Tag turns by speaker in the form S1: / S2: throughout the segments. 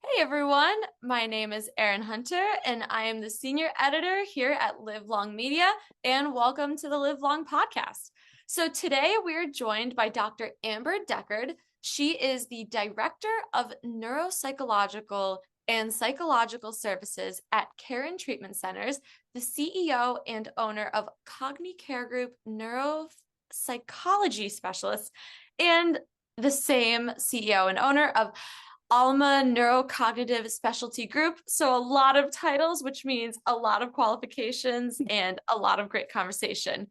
S1: Hey everyone, my name is Erin Hunter and I am the Senior Editor here at Livelong Media, and welcome to the Livelong podcast. So today we're joined by Dr. Amber Deckard. She is the Director of Neuropsychological and Psychological Services at Care and Treatment Centers, the CEO and owner of CogniCare Group Neuropsychology Specialists, and the same CEO and owner of Alma Neurocognitive Specialty Group. So a lot of titles, which means a lot of qualifications and a lot of great conversation.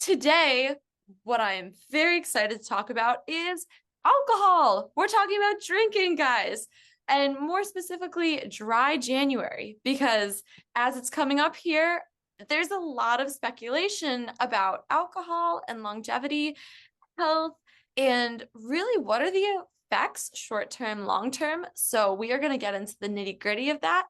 S1: Today, what I am very excited to talk about is alcohol. We're talking about drinking, guys, and more specifically, dry January, because as it's coming up here, there's a lot of speculation about alcohol and longevity, health, and really what are the effects, short-term, long-term. So we are going to get into the nitty-gritty of that.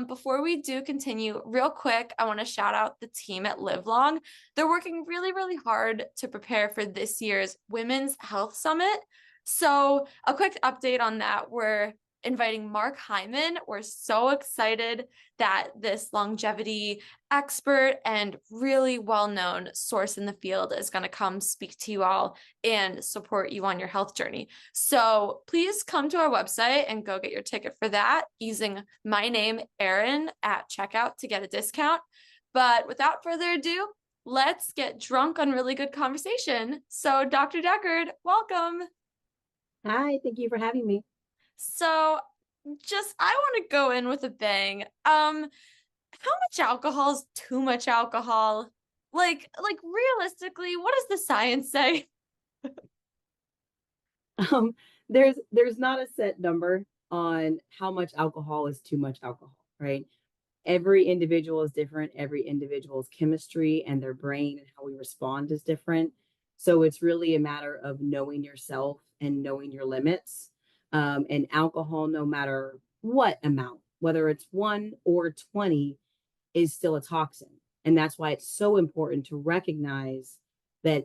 S1: Before we do continue, real quick, I want to shout out the team at Livelong. They're working really, really hard to prepare for this year's Women's Health Summit. So a quick update on that. We're inviting Mark Hyman. We're so excited that this longevity expert and really well-known source in the field is going to come speak to you all and support you on your health journey. So please come to our website and go get your ticket for that using my name, Erin, at checkout to get a discount. But without further ado, let's get drunk on really good conversation. So Dr. Deckard, welcome.
S2: Hi, thank you for having me.
S1: So I want to go in with a bang. How much alcohol is too much alcohol? Like realistically, what does the science say?
S2: Um, there's not a set number on how much alcohol is too much alcohol, right? Every individual is different. Every individual's chemistry and their brain and how we respond is different. So it's really a matter of knowing yourself and knowing your limits. And alcohol, no matter what amount, whether it's 1 or 20, is still a toxin. And that's why it's so important to recognize that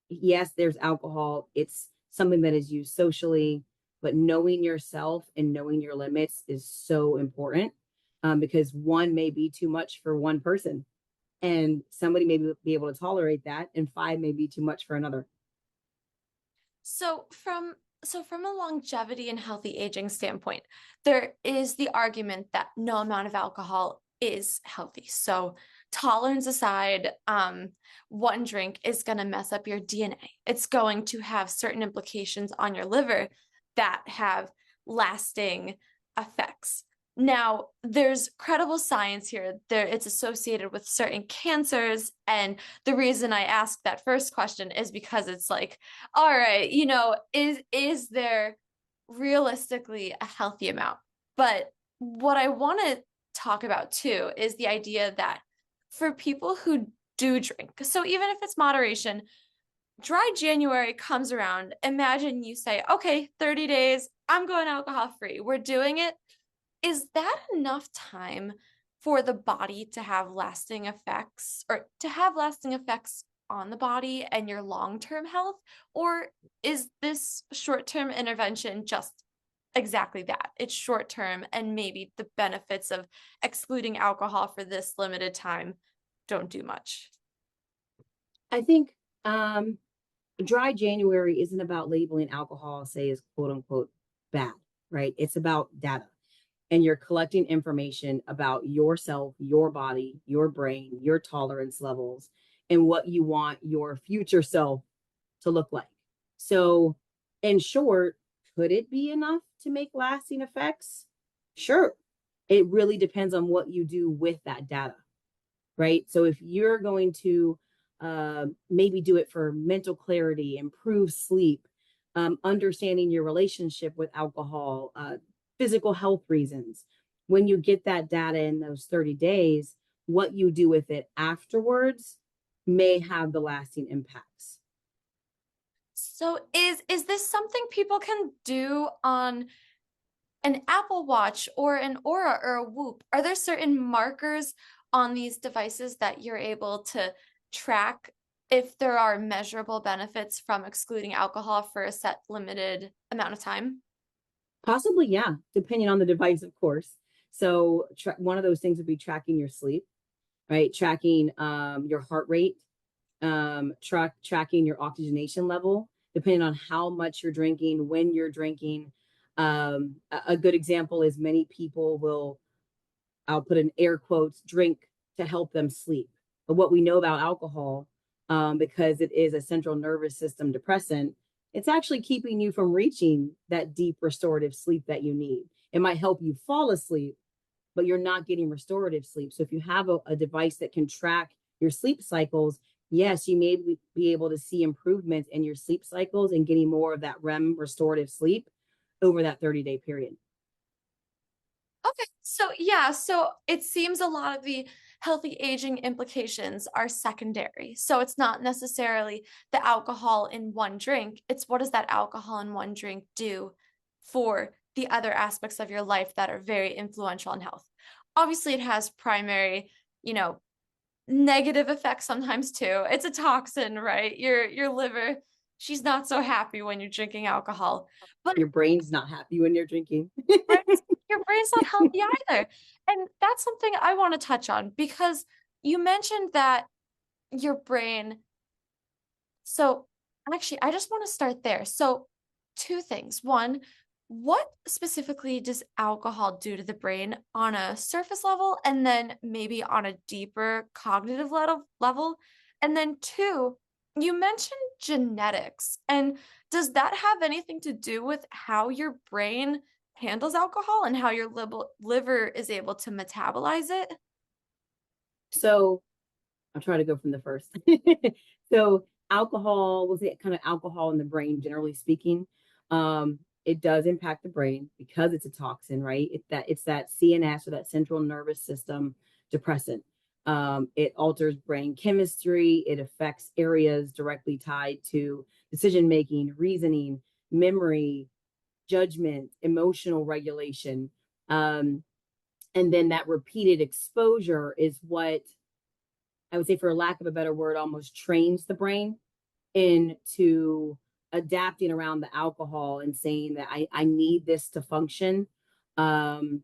S2: yes, there's alcohol. It's something that is used socially, but knowing yourself and knowing your limits is so important, because one may be too much for one person, and somebody may be able to tolerate that, and five may be too much for another.
S1: So from a longevity and healthy aging standpoint, there is the argument that no amount of alcohol is healthy. So tolerance aside, one drink is going to mess up your DNA. It's going to have certain implications on your liver that have lasting effects. Now, there's credible science here. It's associated with certain cancers. And the reason I asked that first question is because it's like, all right, is there realistically a healthy amount? But what I want to talk about too is the idea that for people who do drink, so even if it's moderation, dry January comes around. Imagine you say, okay, 30 days, I'm going alcohol free. We're doing it. Is that enough time for the body to have lasting effects or to have lasting effects on the body and your long-term health? Or is this short-term intervention just exactly that? It's short-term, and maybe the benefits of excluding alcohol for this limited time don't do much.
S2: I think dry January isn't about labeling alcohol, say, as quote unquote bad, right? It's about data. And you're collecting information about yourself, your body, your brain, your tolerance levels, and what you want your future self to look like. So, in short, could it be enough to make lasting effects? Sure. It really depends on what you do with that data, right? So, if you're going to maybe do it for mental clarity, improve sleep, understanding your relationship with alcohol, physical health reasons. When you get that data in those 30 days, what you do with it afterwards may have the lasting impacts.
S1: So is this something people can do on an Apple Watch or an Aura or a Whoop? Are there certain markers on these devices that you're able to track if there are measurable benefits from excluding alcohol for a set limited amount of time?
S2: Possibly, yeah, depending on the device, of course. So one of those things would be tracking your sleep, right? Tracking your heart rate, tracking your oxygenation level, depending on how much you're drinking, when you're drinking. A good example is many people will, I'll put in air quotes, drink to help them sleep. But what we know about alcohol, because it is a central nervous system depressant, it's actually keeping you from reaching that deep restorative sleep that you need. It might help you fall asleep, but you're not getting restorative sleep. So if you have a device that can track your sleep cycles, yes, you may be able to see improvements in your sleep cycles and getting more of that REM restorative sleep over that 30-day period.
S1: Okay, so yeah, so it seems a lot of the healthy aging implications are secondary. So it's not necessarily the alcohol in one drink, it's what does that alcohol in one drink do for the other aspects of your life that are very influential on health. Obviously, it has primary, you know, negative effects sometimes too. It's a toxin, right? Your liver, she's not so happy when you're drinking alcohol. But
S2: Your brain's not happy when you're drinking.
S1: brain's, your brain's not healthy either. And that's something I want to touch on because you mentioned that your brain. So actually, I just want to start there. So, two things. One, what specifically does alcohol do to the brain on a surface level and then maybe on a deeper cognitive level? And then two, you mentioned genetics. And does that have anything to do with how your brain handles alcohol and how your liver is able to metabolize it?
S2: So I'll try to go from the first. So alcohol, we'll say kind of alcohol in the brain, generally speaking. It does impact the brain because it's a toxin, right? It's that CNS or that central nervous system depressant. It alters brain chemistry. It affects areas directly tied to decision making, reasoning, memory, judgment, emotional regulation. And then that repeated exposure is what I would say, for lack of a better word, almost trains the brain into adapting around the alcohol and saying that I need this to function. And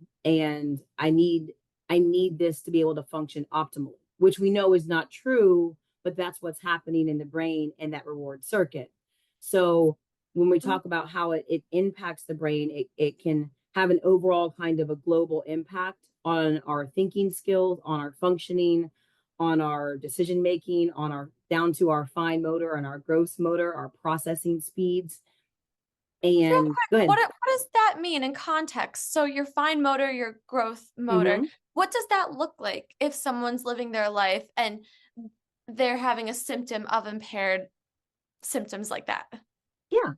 S2: I need this to be able to function optimally, which we know is not true, but that's what's happening in the brain and that reward circuit. So when we talk about how it impacts the brain, it can have an overall kind of a global impact on our thinking skills, on our functioning, on our decision making, on our down to our fine motor and our gross motor, our processing speeds.
S1: Real
S2: And
S1: quick,
S2: go ahead.
S1: what does that mean in context? So your fine motor, your growth motor,
S2: Mm-hmm.
S1: what does that look like if someone's living their life and they're having a symptom of impaired symptoms like that?
S2: Yeah.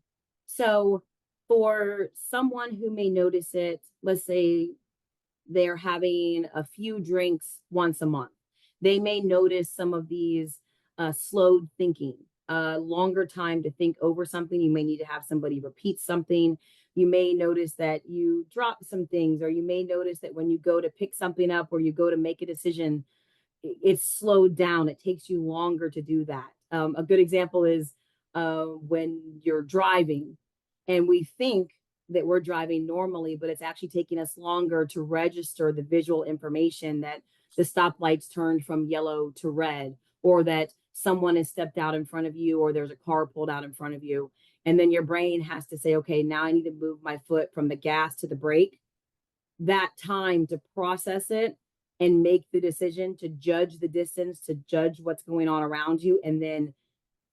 S2: So for someone who may notice it, let's say they're having a few drinks once a month. They may notice some of these slowed thinking, longer time to think over something. You may need to have somebody repeat something. You may notice that you drop some things, or you may notice that when you go to pick something up or you go to make a decision, it's slowed down. It takes you longer to do that. A good example is when you're driving and we think that we're driving normally, but it's actually taking us longer to register the visual information that the stoplights turned from yellow to red, or that someone has stepped out in front of you, or there's a car pulled out in front of you. And then your brain has to say, okay, now I need to move my foot from the gas to the brake. That time to process it and make the decision, to judge the distance, to judge what's going on around you, and then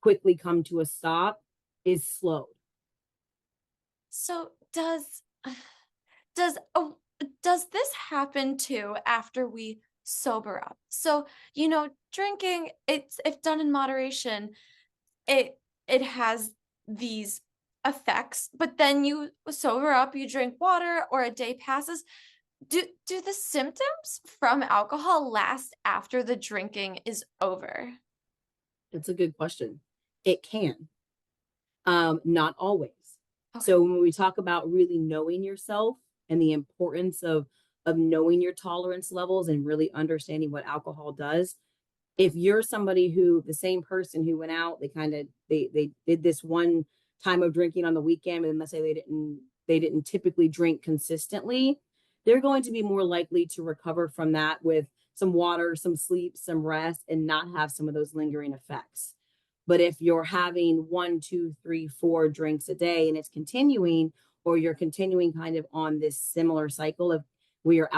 S2: quickly come to a stop is slowed.
S1: So does oh, does this happen too after we sober up? So, drinking, it's if done in moderation, it has these effects, but then you sober up, you drink water or a day passes. Do the symptoms from alcohol last after the drinking is over?
S2: That's a good question. It can, not always.
S1: Okay.
S2: So when we talk about really knowing yourself and the importance of knowing your tolerance levels and really understanding what alcohol does, if you're somebody who, the same person who went out, they did this one time of drinking on the weekend, and let's say they didn't they didn't typically drink consistently, they're going to be more likely to recover from that with some water, some sleep, some rest, and not have some of those lingering effects. But if you're having 1, 2, 3, 4 drinks a day and it's continuing, or you're continuing kind of on this similar cycle of where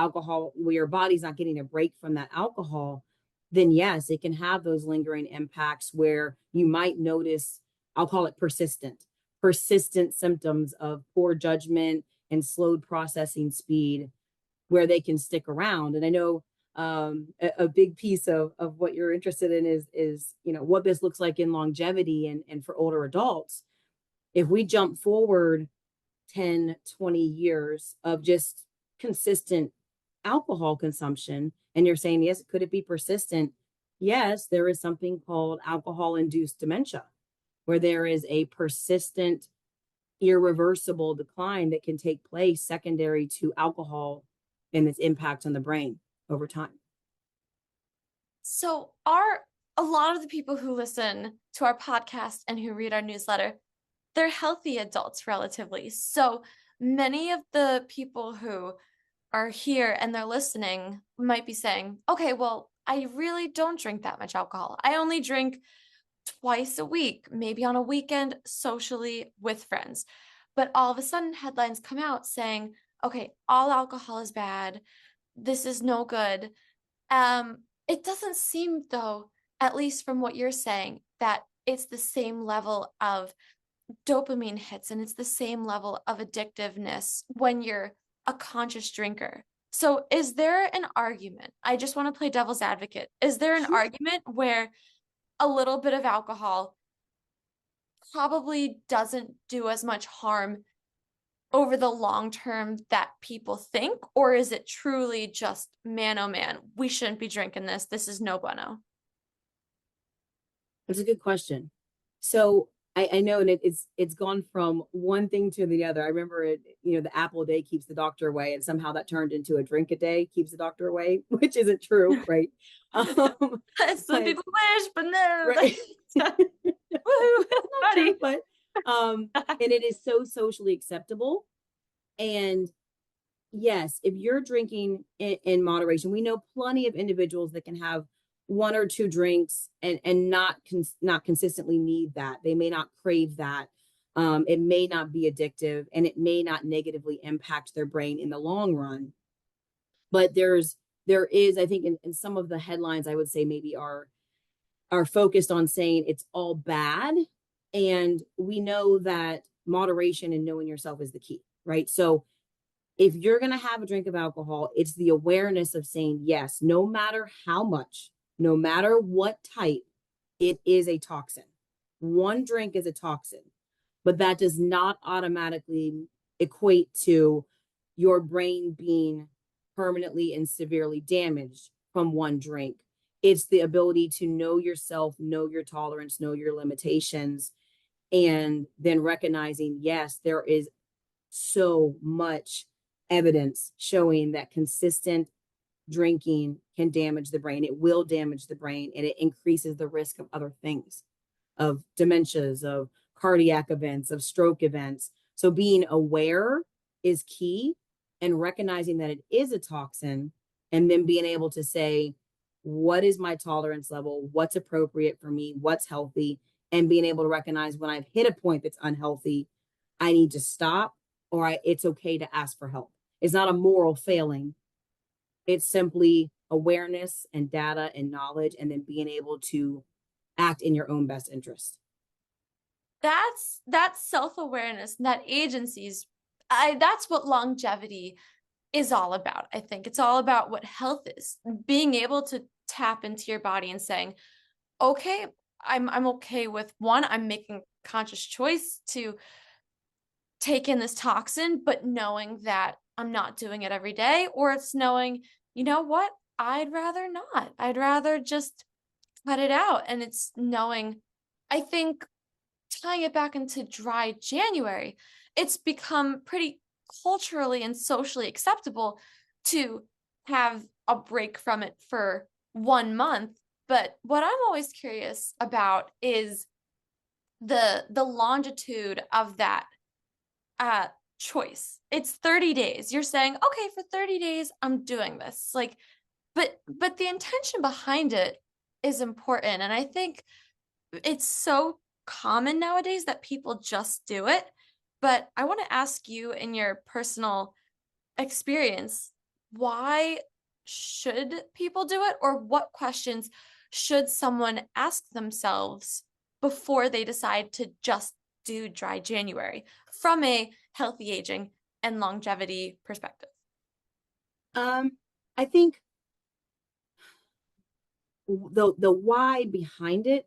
S2: your body's not getting a break from that alcohol, then yes, it can have those lingering impacts where you might notice, I'll call it persistent symptoms of poor judgment and slowed processing speed where they can stick around. And I know a big piece of what you're interested in is what this looks like in longevity and for older adults. If we jump forward 10, 20 years of just consistent alcohol consumption, and you're saying, yes, could it be persistent? Yes, there is something called alcohol-induced dementia, where there is a persistent, irreversible decline that can take place secondary to alcohol and its impact on the brain over time.
S1: So are a lot of the people who listen to our podcast and who read our newsletter, they're healthy adults relatively. So many of the people who are here and they're listening might be saying, okay, well, I really don't drink that much alcohol. I only drink twice a week, maybe on a weekend, socially with friends. But all of a sudden, headlines come out saying, okay, all alcohol is bad. This is no good. It doesn't seem, though, at least from what you're saying, that it's the same level of dopamine hits and it's the same level of addictiveness when you're a conscious drinker. So is there an argument? I just want to play devil's advocate. Is there an argument where a little bit of alcohol probably doesn't do as much harm over the long term that people think? Or is it truly just, man, oh man, we shouldn't be drinking this. This is no bueno.
S2: That's a good question. So I know, and it's gone from one thing to the other. I remember it, the apple a day keeps the doctor away, and somehow that turned into a drink a day keeps the doctor away, which isn't true, right?
S1: Some people wish, but no.
S2: Right.
S1: Woo,
S2: Not true, but and it is so socially acceptable. And yes, if you're drinking in moderation, we know plenty of individuals that can have 1 or 2 drinks and not consistently need that. They may not crave that. It may not be addictive, and it may not negatively impact their brain in the long run. But there is, I think, in some of the headlines, I would say maybe are focused on saying it's all bad. And we know that moderation and knowing yourself is the key, right? So if you're going to have a drink of alcohol, it's the awareness of saying, yes, no matter how much, no matter what type, it is a toxin. 1 drink is a toxin, but that does not automatically equate to your brain being permanently and severely damaged from 1 drink. It's the ability to know yourself, know your tolerance, know your limitations, and then recognizing, yes, there is so much evidence showing that consistent drinking can damage the brain. It will damage the brain, and it increases the risk of other things, of dementias, of cardiac events, of stroke events. So being aware is key, and recognizing that it is a toxin, and then being able to say, what is my tolerance level? What's appropriate for me? What's healthy? And being able to recognize when I've hit a point that's unhealthy, I need to stop, or it's okay to ask for help. It's not a moral failing. It's simply awareness and data and knowledge, and then being able to act in your own best interest.
S1: That's self-awareness, and that agencies, that's what longevity is all about. I think it's all about what health is, being able to tap into your body and saying, okay, I'm okay with 1, I'm making conscious choice to take in this toxin, but knowing that I'm not doing it every day, or it's knowing, you know what, I'd rather not. I'd rather just cut it out. And it's knowing, I think, tying it back into dry January, it's become pretty culturally and socially acceptable to have a break from it for 1 month. But what I'm always curious about is the longitude of that choice. It's 30 days. You're saying, okay, for 30 days, I'm doing this. Like, but the intention behind it is important. And I think it's so common nowadays that people just do it. But I want to ask you, in your personal experience, why should people do it, or what questions should someone ask themselves before they decide to just do dry January from a healthy aging and longevity perspective?
S2: I think the why behind it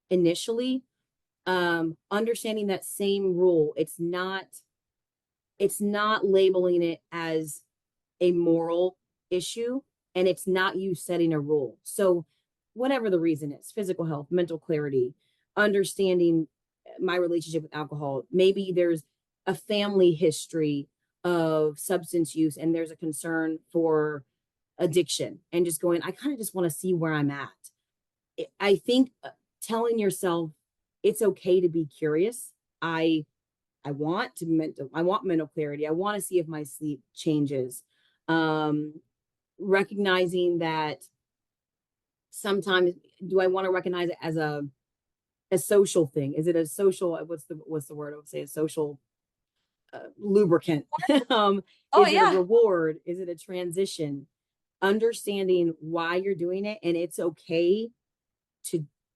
S2: initially, understanding that same rule, it's not labeling it as a moral issue, and it's not you setting a rule. So whatever the reason is, physical health, mental clarity, understanding my relationship with alcohol, maybe there's a family history of substance use and there's a concern for addiction, and just going, I kind of just want to see where I'm at. I think telling yourself it's okay to be curious. I want mental clarity. I want to see if my sleep changes. Um, Recognizing that sometimes, do I want to recognize it as a social thing? Is it a social, what's the word I would say, a social lubricant?
S1: Oh,
S2: Is it a
S1: yeah.
S2: reward? Is it a transition? Understanding why you're doing it, and it's okay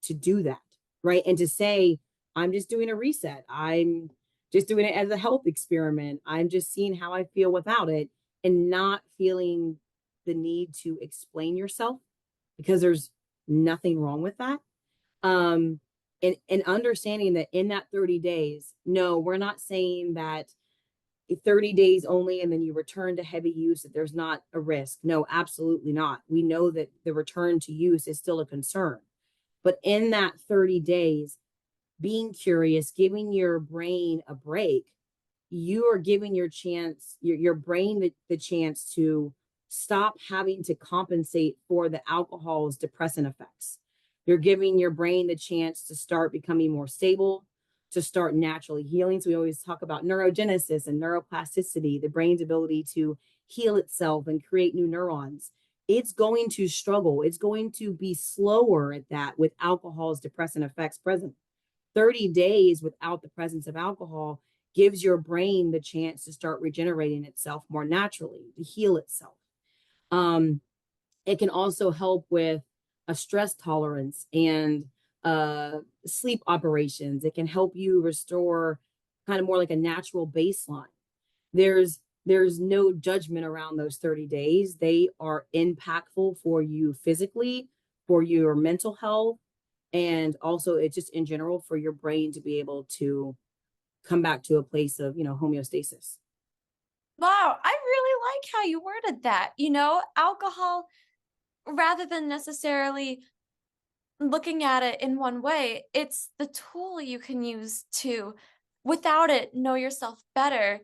S2: to do that, right? And to say, I'm just doing a reset. I'm just doing it as a health experiment. I'm just seeing how I feel without it, and not feeling the need to explain yourself, because there's nothing wrong with that. Um, and understanding that in that 30 days, no, we're not saying that 30 days only and then you return to heavy use, that there's not a risk. No, absolutely not. We know that the return to use is still a concern. But in that 30 days, being curious, giving your brain a break, you are giving your brain the chance to stop having to compensate for the alcohol's depressant effects. You're giving your brain the chance to start becoming more stable, to start naturally healing. So we always talk about neurogenesis and neuroplasticity, the brain's ability to heal itself and create new neurons. It's going to struggle. It's going to be slower at that with alcohol's depressant effects present. 30 days without the presence of alcohol gives your brain the chance to start regenerating itself more naturally, to heal itself. Um, it can also help with a stress tolerance and sleep operations. It can help you restore kind of more like a natural baseline. There's no judgment around those 30 days. They are impactful for you physically, for your mental health, and also it's just in general for your brain to be able to come back to a place of, homeostasis.
S1: Wow, I really like how you worded that. Alcohol, rather than necessarily looking at it in one way, it's the tool you can use to, without it, know yourself better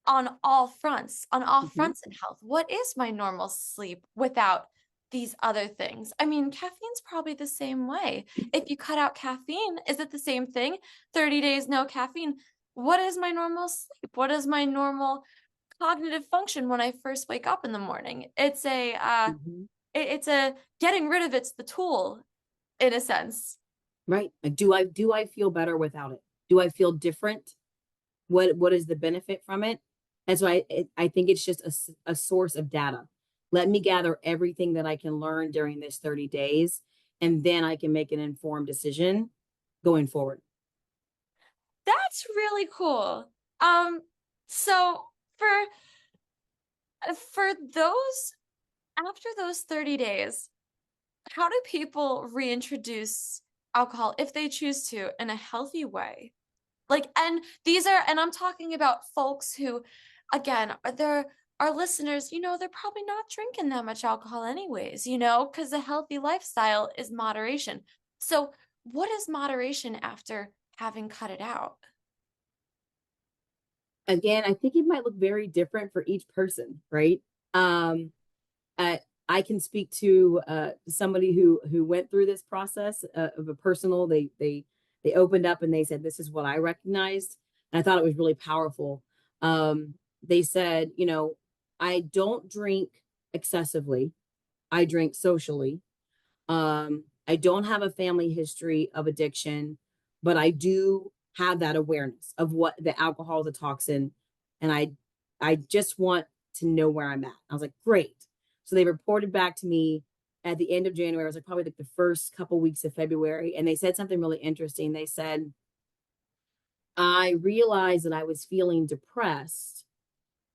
S1: on all
S2: Mm-hmm.
S1: fronts in health. What is my normal sleep without these other things? I mean, caffeine's probably the same way. If you cut out caffeine, is it the same thing? 30 days, no caffeine. What is my normal sleep? What is my normal cognitive function when I first wake up in the morning?
S2: Mm-hmm.
S1: It's a getting rid of it's the tool in a sense.
S2: Right. Do I feel better without it? Do I feel different? What is the benefit from it? And so I think it's just a source of data. Let me gather everything that I can learn during this 30 days, and then I can make an informed decision going forward.
S1: That's really cool. So for those after those 30 days, how do people reintroduce alcohol if they choose to in a healthy way? Like, and I'm talking about folks who, again, are there our listeners, they're probably not drinking that much alcohol anyways, because a healthy lifestyle is moderation. So, what is moderation after having cut it out?
S2: Again, I think it might look very different for each person, right? Um, I, I can speak to somebody who went through this process of a personal. They opened up and they said, "This is what I recognized," and I thought it was really powerful. they said, I don't drink excessively. I drink socially. I don't have a family history of addiction, but I do have that awareness of what the alcohol is a toxin. And I just want to know where I'm at. I was like, great. So they reported back to me at the end of January. It was like probably like the first couple weeks of February. And they said something really interesting. They said, I realized that I was feeling depressed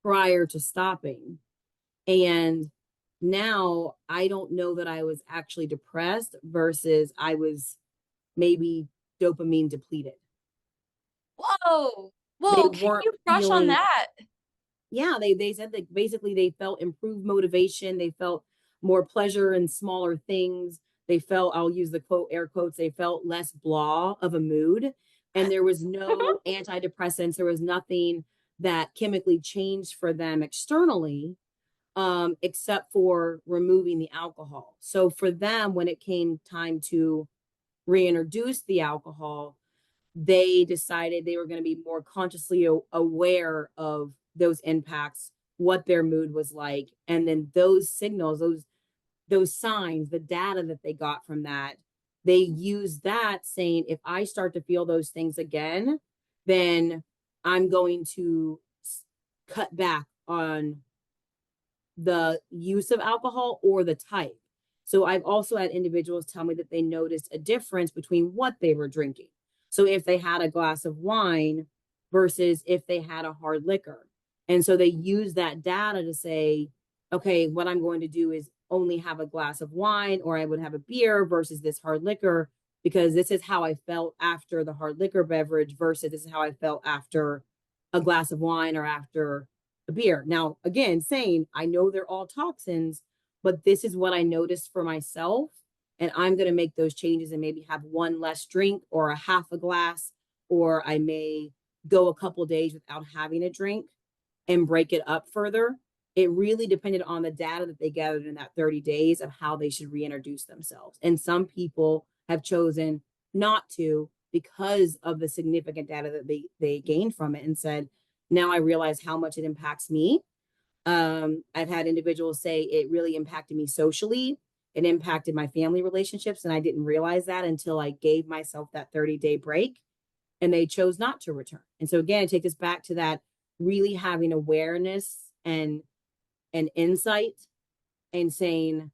S2: prior to stopping. And now I don't know that I was actually depressed versus I was maybe dopamine depleted.
S1: Whoa.
S2: They
S1: Whoa, can
S2: weren't
S1: you brush on
S2: feeling,
S1: that?
S2: yeah, they said that basically they felt improved motivation. They felt more pleasure in smaller things. They felt, I'll use the quote, air quotes, they felt less blah of a mood. And there was no antidepressants. There was nothing that chemically changed for them externally, except for removing the alcohol. So for them, when it came time to reintroduce the alcohol, they decided they were going to be more consciously aware of those impacts, what their mood was like, and then those signals, those signs, the data that they got from that, they use that saying, if I start to feel those things again, then I'm going to cut back on the use of alcohol or the type. So I've also had individuals tell me that they noticed a difference between what they were drinking. So if they had a glass of wine versus if they had a hard liquor. And so they use that data to say, okay, what I'm going to do is only have a glass of wine, or I would have a beer versus this hard liquor, because this is how I felt after the hard liquor beverage versus this is how I felt after a glass of wine or after a beer. Now, again, saying I know they're all toxins, but this is what I noticed for myself. And I'm going to make those changes and maybe have one less drink or a half a glass, or I may go a couple days without having a drink and break it up further. It really depended on the data that they gathered in that 30 days of how they should reintroduce themselves. And some people have chosen not to because of the significant data that they gained from it and said, now I realize how much it impacts me. I've had individuals say it really impacted me socially. It impacted my family relationships. And I didn't realize that until I gave myself that 30-day break, and they chose not to return. And so again, take us back to that really having awareness and insight and saying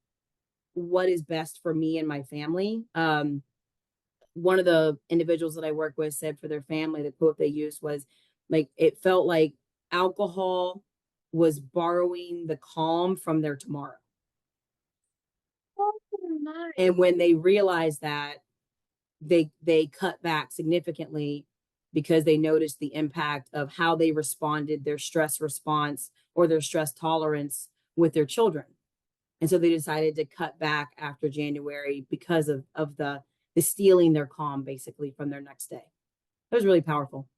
S2: what is best for me and my family. One of the individuals that I work with said for their family, the quote they used was like, it felt like alcohol was borrowing the calm from their tomorrow.
S1: Oh my.
S2: And when they realized that, they cut back significantly because they noticed the impact of how they responded, their stress response or their stress tolerance with their children. And so they decided to cut back after January because of the stealing their calm basically from their next day. It was really powerful.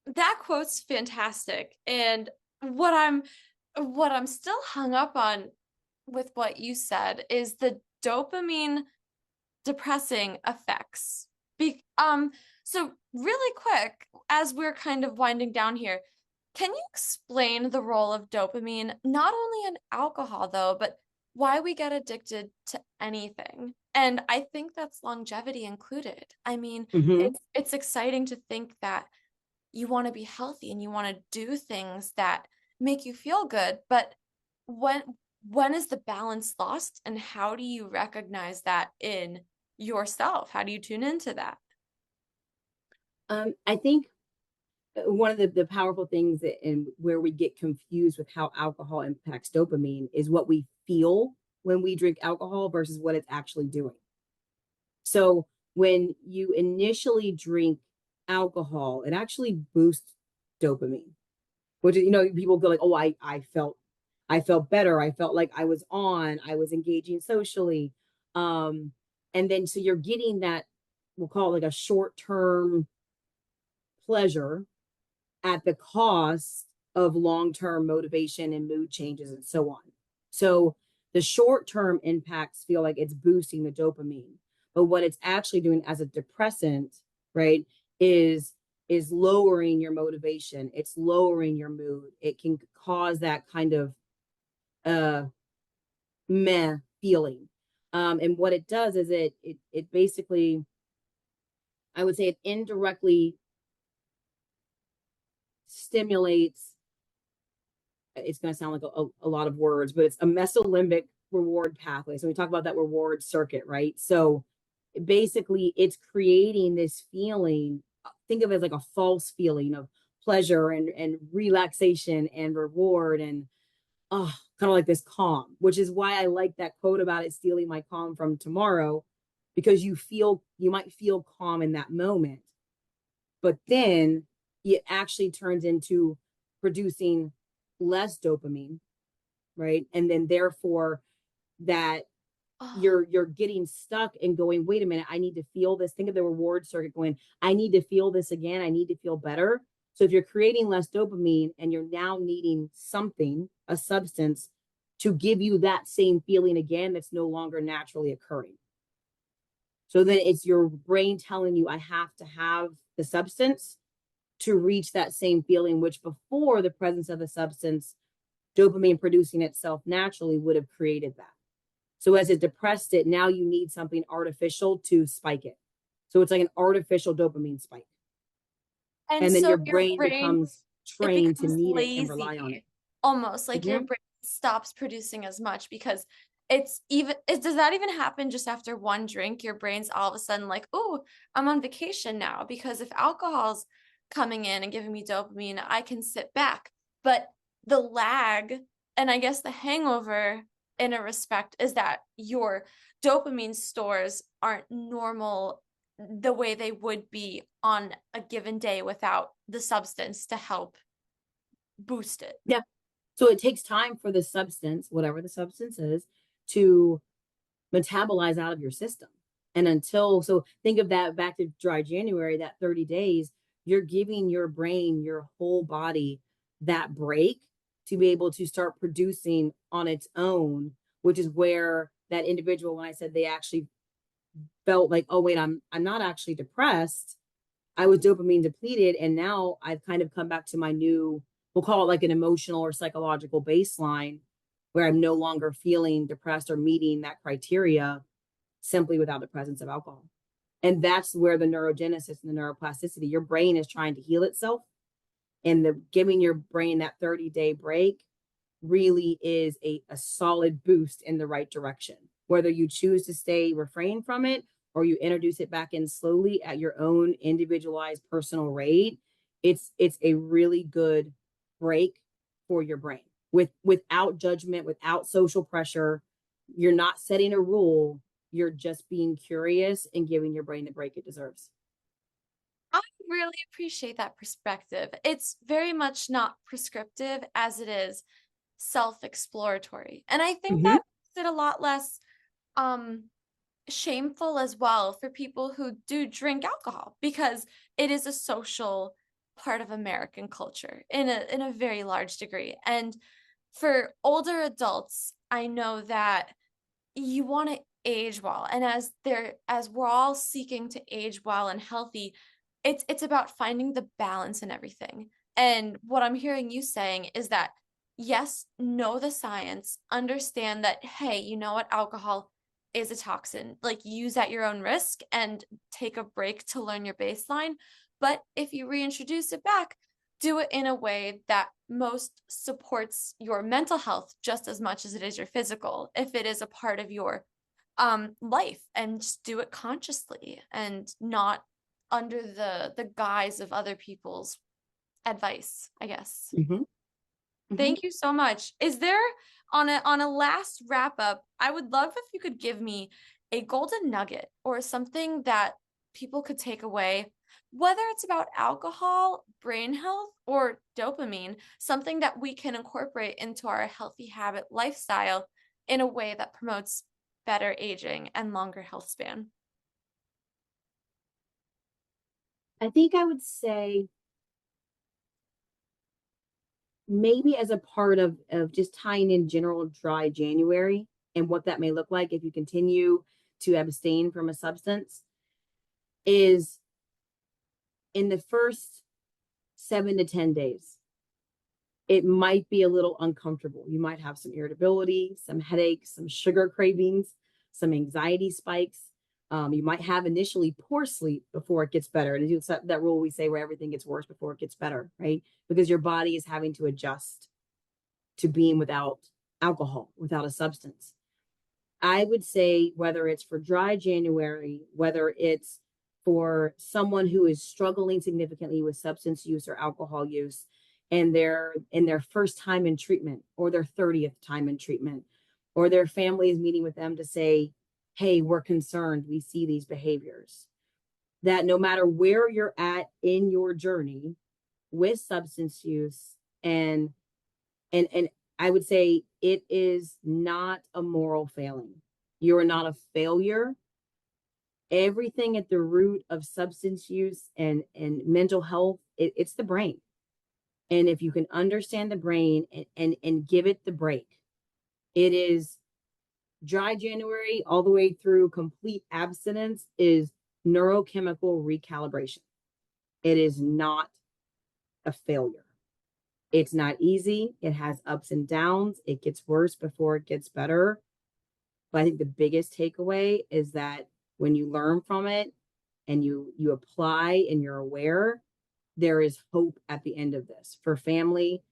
S1: That quote's fantastic. And what I'm still hung up on with what you said is the dopamine depressing effects. So really quick, as we're kind of winding down here, can you explain the role of dopamine, not only in alcohol though, but why we get addicted to anything? And I think that's longevity included. I mean,
S2: Mm-hmm.
S1: it's exciting to think that you want to be healthy and you want to do things that make you feel good, but when when is the balance lost, and how do you recognize that in yourself? How do you tune into that?
S2: I think one of the powerful things and where we get confused with how alcohol impacts dopamine is what we feel when we drink alcohol versus what it's actually doing. So when you initially drink alcohol, it actually boosts dopamine, which is, people go like, oh, I felt better. I felt like I was engaging socially. And then so you're getting that, we'll call it like a short-term pleasure at the cost of long-term motivation and mood changes and so on. So the short-term impacts feel like it's boosting the dopamine, but what it's actually doing as a depressant, right, is is lowering your motivation. It's lowering your mood. It can cause that kind of meh feeling. And what it does is it basically, I would say it indirectly stimulates, it's going to sound like a lot of words, but it's a mesolimbic reward pathway. So we talk about that reward circuit, right? So basically it's creating this feeling, think of it as like a false feeling of pleasure and relaxation and reward and kind of like this calm, which is why I like that quote about it stealing my calm from tomorrow, because you might feel calm in that moment, but then it actually turns into producing less dopamine, right? And then therefore that
S1: Oh,
S2: you're getting stuck and going, wait a minute, I need to feel this. Think of the reward circuit going, I need to feel this again. I need to feel better. So if you're creating less dopamine and you're now needing something, a substance, to give you that same feeling again, that's no longer naturally occurring. So then it's your brain telling you, I have to have the substance to reach that same feeling, which before the presence of the substance, dopamine producing itself naturally would have created that. So as it depressed it, now you need something artificial to spike it. So it's like an artificial dopamine spike.
S1: and
S2: And then
S1: so
S2: your
S1: your
S2: brain
S1: brain,
S2: becomes
S1: it
S2: trained to
S1: becomes
S2: need it and rely on it.
S1: lazy, almost like your
S2: Mm-hmm.
S1: brain stops producing as much because does that even happen just after one drink? Your brain's all of a sudden like, oh, I'm on vacation now, because if alcohol's coming in and giving me dopamine, I can sit back. But the lag, and I guess the hangover in a respect, is that your dopamine stores aren't normal the way they would be on a given day without the substance to help boost it.
S2: Yeah. So it takes time for the substance, whatever the substance is, to metabolize out of your system. And so think of that back to dry January, that 30 days, you're giving your brain, your whole body that break to be able to start producing on its own, which is where that individual, when I said they actually felt like, oh, wait, I'm not actually depressed. I was dopamine depleted. And now I've kind of come back to my new, we'll call it like an emotional or psychological baseline where I'm no longer feeling depressed or meeting that criteria simply without the presence of alcohol. And that's where the neurogenesis and the neuroplasticity, your brain is trying to heal itself. And the giving your brain that 30-day break really is a solid boost in the right direction. Whether you choose to stay refrain from it or you introduce it back in slowly at your own individualized personal rate, it's a really good break for your brain without judgment, without social pressure. You're not setting a rule, you're just being curious and giving your brain the break it deserves.
S1: I really appreciate that perspective. It's very much not prescriptive as it is self-exploratory. And I think
S2: Mm-hmm.
S1: that makes it a lot less um shameful as well for people who do drink alcohol, because it is a social part of American culture in a very large degree. And for older adults, I know that you want to age well, and as we're all seeking to age well and healthy, it's about finding the balance in everything. And what I'm hearing you saying is that yes, know the science, understand that, hey, you know what, alcohol is a toxin, like use at your own risk and take a break to learn your baseline. But if you reintroduce it back, do it in a way that most supports your mental health just as much as it is your physical, if it is a part of your life, and just do it consciously and not under the guise of other people's advice, I guess.
S2: Mm-hmm. Mm-hmm.
S1: Thank you so much. Is there, on a last wrap up, I would love if you could give me a golden nugget or something that people could take away, whether it's about alcohol, brain health, or dopamine, something that we can incorporate into our healthy habit lifestyle in a way that promotes better aging and longer health span.
S2: I think I would say maybe as a part of just tying in general dry January and what that may look like if you continue to abstain from a substance is in the first 7 to 10 days, it might be a little uncomfortable. You might have some irritability, some headaches, some sugar cravings, some anxiety spikes. You might have initially poor sleep before it gets better. And it's that rule we say where everything gets worse before it gets better, right? Because your body is having to adjust to being without alcohol, without a substance. I would say whether it's for dry January, whether it's for someone who is struggling significantly with substance use or alcohol use, and they're in their first time in treatment or their 30th time in treatment, or their family is meeting with them to say, hey, we're concerned, we see these behaviors. That no matter where you're at in your journey with substance use, and I would say it is not a moral failing. You are not a failure. Everything at the root of substance use and mental health, it's the brain. And if you can understand the brain and give it the break, it is dry January all the way through complete abstinence is neurochemical recalibration. It is not a failure. It's not easy. It has ups and downs. It gets worse before it gets better. But I think the biggest takeaway is that when you learn from it and you apply and you're aware, there is hope at the end of this for family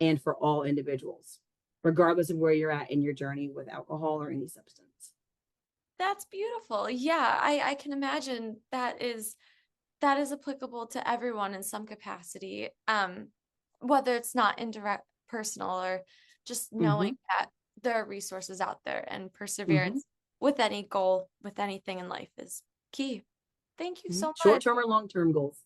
S2: and for all individuals, regardless of where you're at in your journey with alcohol or any substance.
S1: That's beautiful. Yeah, I can imagine that is applicable to everyone in some capacity. Whether it's not indirect personal or just knowing
S2: Mm-hmm.
S1: that there are resources out there and
S2: Mm-hmm.
S1: perseverance with any goal, with anything in life is key. Thank you
S2: Mm-hmm.
S1: so much.
S2: Short-term or long-term goals.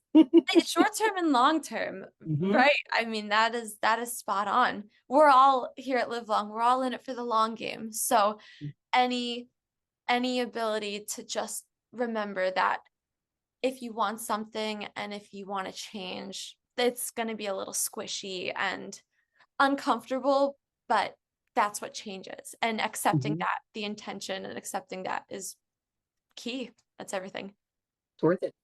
S1: Short term and long term,
S2: Mm-hmm.
S1: right? I mean, that is spot on. We're all here at Livelong. We're all in it for the long game. So any ability to just remember that if you want something and if you want to change, it's going to be a little squishy and uncomfortable, but that's what changes. And accepting
S2: Mm-hmm.
S1: that, the intention and accepting that is key. That's everything.
S2: It's worth it.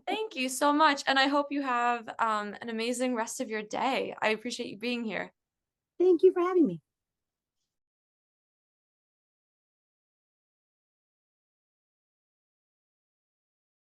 S1: Thank you so much. And I hope you have an amazing rest of your day. I appreciate you being here.
S2: Thank you for having me.